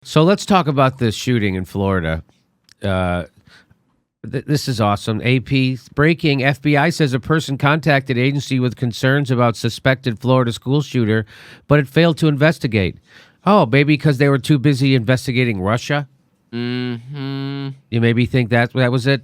So let's talk about this shooting in Florida. This is awesome. AP breaking. FBI says a person contacted agency with concerns about suspected Florida school shooter, but it failed to investigate. Oh, maybe because they were too busy investigating Russia? Mm-hmm. You maybe think that was it?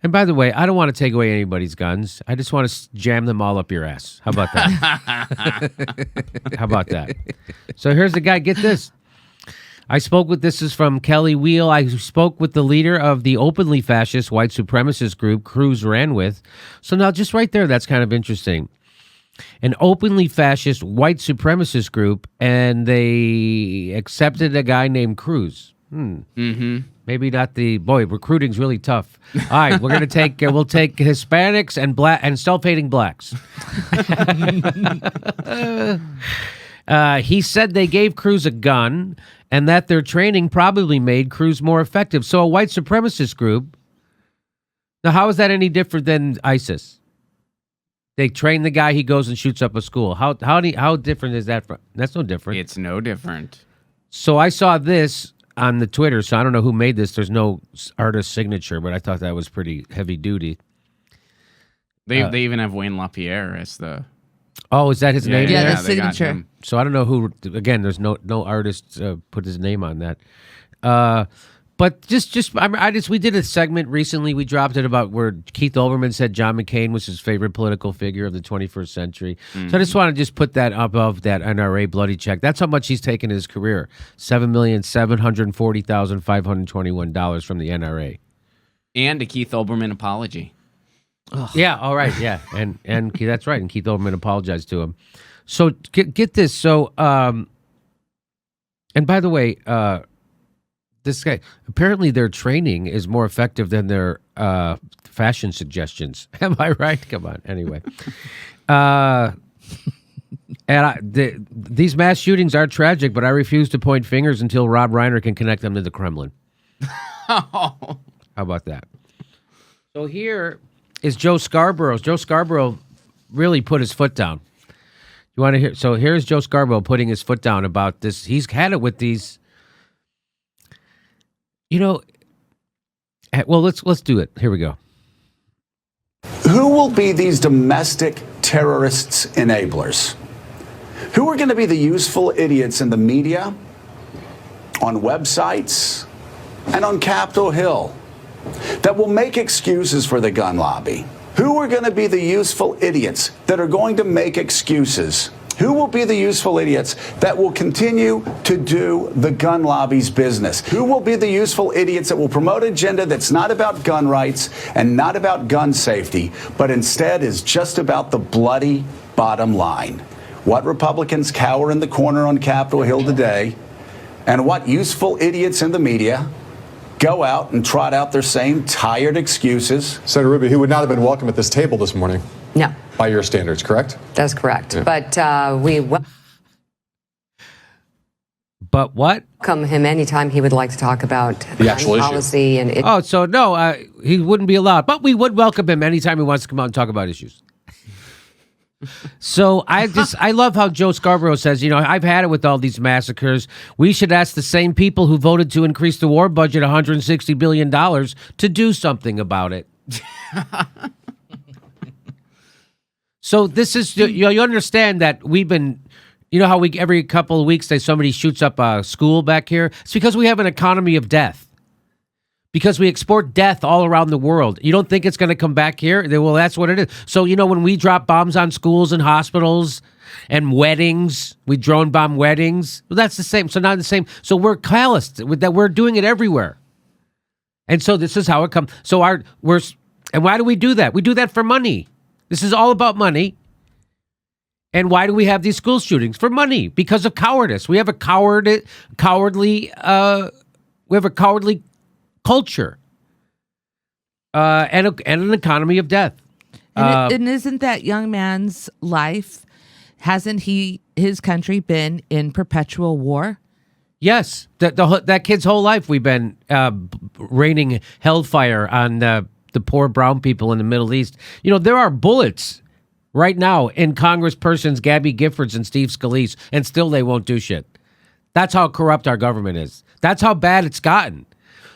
And by the way, I don't want to take away anybody's guns. I just want to jam them all up your ass. How about that? How about that? So here's the guy. Get this. This is from Kelly Wheel. I spoke with the leader of the openly fascist white supremacist group Cruz ran with. So now just right there, that's kind of interesting. An openly fascist white supremacist group, and they accepted a guy named Cruz. Mm-hmm. Maybe not recruiting's really tough. All right, we'll take Hispanics and self-hating blacks. He said they gave Cruz a gun and that their training probably made Cruz more effective. So a white supremacist group. Now, how is that any different than ISIS? They train the guy, he goes and shoots up a school. How different is that from? That's no different. It's no different. So I saw this on the Twitter, so I don't know who made this. There's no artist signature, but I thought that was pretty heavy duty. They even have Wayne LaPierre as the... Oh, is that his name? Yeah, there? the signature. So I don't know who. Again, there's no artist put his name on that. But we did a segment recently. We dropped it about where Keith Olbermann said John McCain was his favorite political figure of the 21st century. Mm-hmm. So I just want to put that above that NRA bloody check. That's how much he's taken in his career: $7,740,521 from the NRA, and a Keith Olbermann apology. Ugh. Yeah, all right, yeah, and that's right. And Keith Olbermann apologized to him. So get this. So, and by the way, this guy apparently their training is more effective than their fashion suggestions. Am I right? Come on. Anyway, these mass shootings are tragic, but I refuse to point fingers until Rob Reiner can connect them to the Kremlin. How about that? So here is Joe Scarborough. Joe Scarborough really put his foot down. You want to hear? So here's Joe Scarborough putting his foot down about this. He's had it with these. Well, let's do it. Here we go. Who will be these domestic terrorists enablers? Who are going to be the useful idiots in the media, on websites, and on Capitol Hill that will make excuses for the gun lobby? Who are going to be the useful idiots that are going to make excuses? Who will be the useful idiots that will continue to do the gun lobby's business? Who will be the useful idiots that will promote an agenda that's not about gun rights and not about gun safety, but instead is just about the bloody bottom line? What Republicans cower in the corner on Capitol Hill today, and what useful idiots in the media go out and trot out their same tired excuses. Senator Rubio, he would not have been welcome at this table this morning. No. By your standards, correct? That's correct. Yeah. But But what? welcome him anytime he would like to talk about The actual issue. policy. And Oh, so no, he wouldn't be allowed. But we would welcome him anytime he wants to come out and talk about issues. So I love how Joe Scarborough says, I've had it with all these massacres. We should ask the same people who voted to increase the war budget $160 billion to do something about it. So this is, you understand that we've been, how every couple of weeks somebody shoots up a school back here? It's because we have an economy of death. Because we export death all around the world. You don't think it's going to come back here? Well, that's what it is. So, when we drop bombs on schools and hospitals and weddings, we drone bomb weddings. Well, that's the same. So not the same. So we're calloused with that. We're doing it everywhere. And so this is how it comes. So and why do we do that? We do that for money. This is all about money. And why do we have these school shootings? For money, because of cowardice. We have a cowardly culture, and an economy of death. And isn't that young man's life? Hasn't his country been in perpetual war? Yes, that kid's whole life we've been raining hellfire on the poor brown people in the Middle East. There are bullets right now in Congresspersons Gabby Giffords and Steve Scalise, and still they won't do shit. That's how corrupt our government is. That's how bad it's gotten.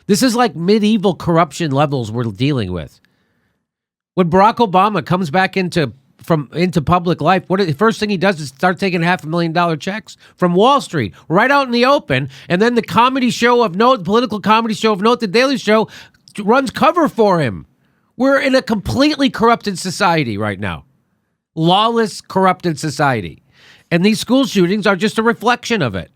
This is like medieval corruption levels we're dealing with. When Barack Obama comes back into public life, the first thing he does is start taking $500,000 checks from Wall Street right out in the open, and then the political comedy show of note, The Daily Show, runs cover for him. We're in a completely corrupted society right now. Lawless, corrupted society. And these school shootings are just a reflection of it.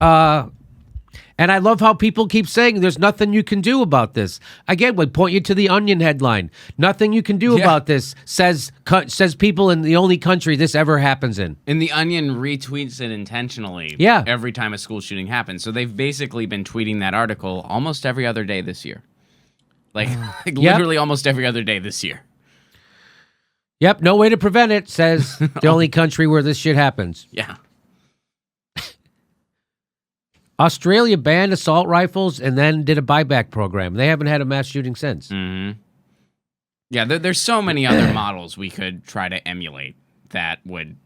And I love how people keep saying there's nothing you can do about this. Again, would point you to the Onion headline. Nothing you can do about this, says people in the only country this ever happens in. And the Onion retweets it intentionally every time a school shooting happens. So they've basically been tweeting that article almost every other day this year. Like literally almost every other day this year. Yep, no way to prevent it, says the only country where this shit happens. Yeah. Australia banned assault rifles and then did a buyback program. They haven't had a mass shooting since. Mm-hmm. Yeah, there's so many other models we could try to emulate that would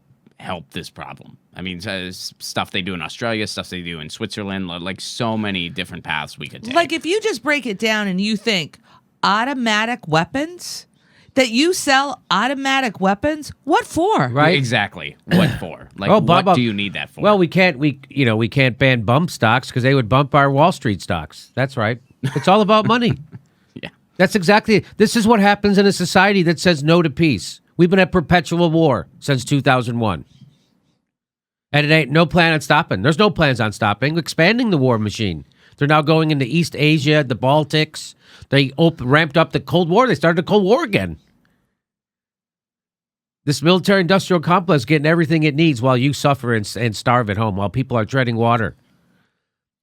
help this problem. I mean, stuff they do in Australia, stuff they do in Switzerland, like so many different paths we could take. Like if you just break it down and you think automatic weapons, that you sell automatic weapons, what for? Right? Exactly. What for? Like, what do you need that for? Well, we can't ban bump stocks because they would bump our Wall Street stocks. That's right. It's all about money. Yeah. This is what happens in a society that says no to peace. We've been at perpetual war since 2001. And it ain't no plan on stopping. There's no plans on stopping, expanding the war machine. They're now going into East Asia, the Baltics. They ramped up the Cold War. They started the Cold War again. This military-industrial complex getting everything it needs while you suffer and starve at home, while people are treading water.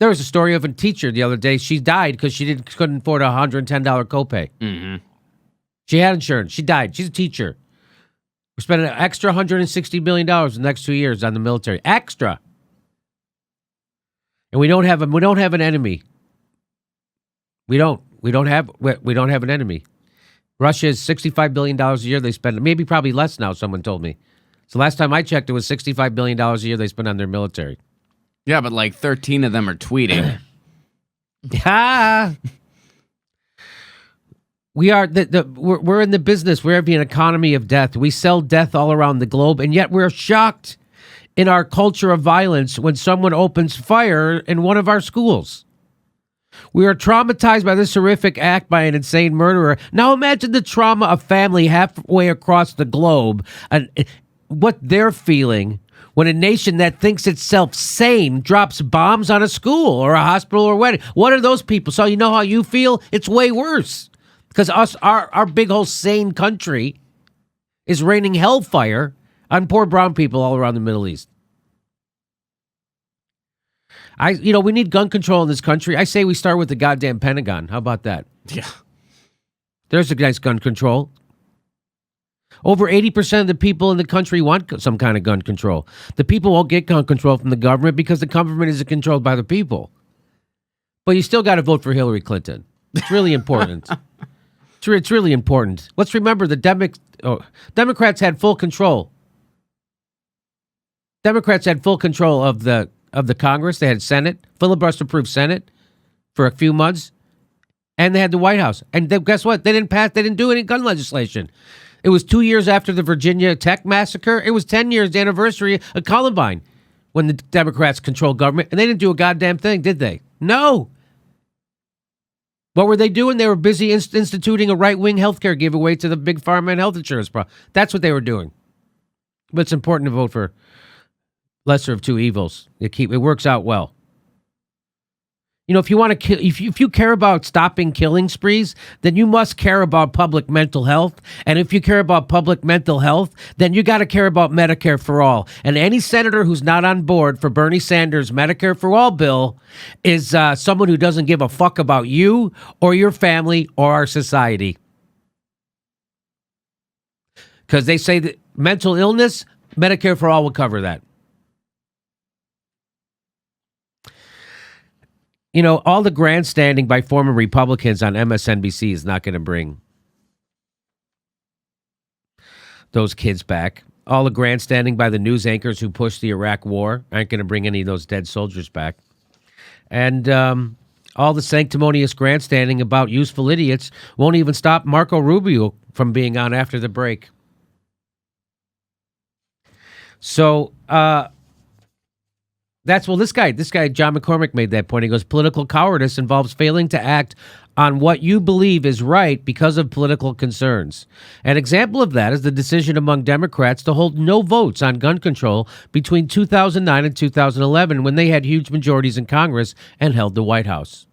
There was a story of a teacher the other day. She died because she couldn't afford a $110 copay. Mm-hmm. She had insurance. She died. She's a teacher. We're spending an extra $160 billion in the next 2 years on the military. Extra. And we don't have an enemy. We don't have an enemy. Russia is $65 billion a year they spend. Maybe probably less now, someone told me. So last time I checked, it was $65 billion a year they spend on their military. Yeah, but like 13 of them are tweeting. We are we're in the business. We're the economy of death. We sell death all around the globe, and yet we're shocked in our culture of violence when someone opens fire in one of our schools. We are traumatized by this horrific act by an insane murderer. Now imagine the trauma of family halfway across the globe and what they're feeling when a nation that thinks itself sane drops bombs on a school or a hospital or wedding. What are those people? So you know how you feel? It's way worse because our big whole sane country is raining hellfire on poor brown people all around the Middle East. We need gun control in this country. I say we start with the goddamn Pentagon. How about that? Yeah. There's a nice gun control. Over 80% of the people in the country want some kind of gun control. The people won't get gun control from the government because the government isn't controlled by the people. But you still got to vote for Hillary Clinton. It's really important. It's really important. Let's remember the Democrats had full control. Democrats had full control of the Congress. They had Senate, filibuster-proof Senate for a few months, and they had the White House. And guess what? They didn't do any gun legislation. It was 2 years after the Virginia Tech massacre. It was 10 years the anniversary of Columbine when the Democrats controlled government, and they didn't do a goddamn thing, did they? No. What were they doing? They were busy instituting a right-wing healthcare giveaway to the big pharma and health insurance problem. That's what they were doing. But it's important to vote for lesser of two evils. It works out well. If you want to kill, if you care about stopping killing sprees, then you must care about public mental health. And if you care about public mental health, then you got to care about Medicare for all. And any senator who's not on board for Bernie Sanders' Medicare for all bill is someone who doesn't give a fuck about you or your family or our society. Because they say that mental illness, Medicare for all will cover that. All the grandstanding by former Republicans on MSNBC is not going to bring those kids back. All the grandstanding by the news anchors who pushed the Iraq war aren't going to bring any of those dead soldiers back. And all the sanctimonious grandstanding about useful idiots won't even stop Marco Rubio from being on after the break. So this guy, John McCormick made that point. He goes, political cowardice involves failing to act on what you believe is right because of political concerns. An example of that is the decision among Democrats to hold no votes on gun control between 2009 and 2011 when they had huge majorities in Congress and held the White House.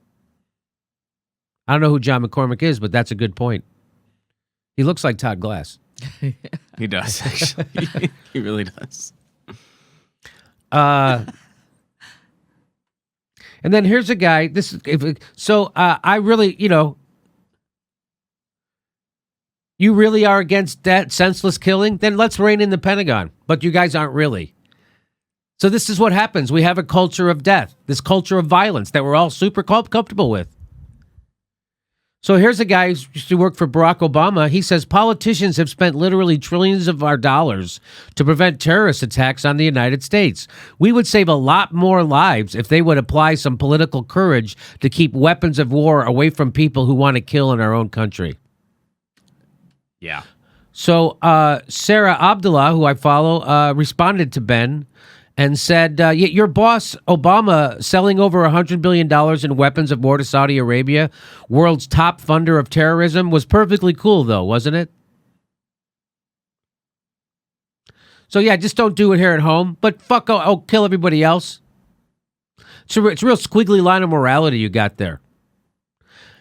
I don't know who John McCormick is, but that's a good point. He looks like Todd Glass. He does, actually. He really does. And then here's a guy. I really, you really are against that senseless killing? Then let's rein in the Pentagon. But you guys aren't really. So this is what happens. We have a culture of death, this culture of violence that we're all super comfortable with. So here's a guy who used to work for Barack Obama. He says politicians have spent literally trillions of our dollars to prevent terrorist attacks on the United States. We would save a lot more lives if they would apply some political courage to keep weapons of war away from people who want to kill in our own country. Yeah. So Sarah Abdullah, who I follow, responded to Ben and said, your boss, Obama, selling over $100 billion in weapons of war to Saudi Arabia, world's top funder of terrorism, was perfectly cool, though, wasn't it? So, yeah, just don't do it here at home, but kill everybody else. It's a real squiggly line of morality you got there.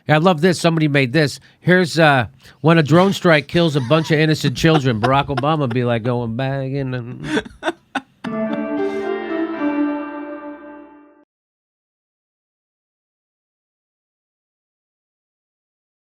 Yeah, I love this. Somebody made this. Here's when a drone strike kills a bunch of innocent children. Barack Obama be like going back in.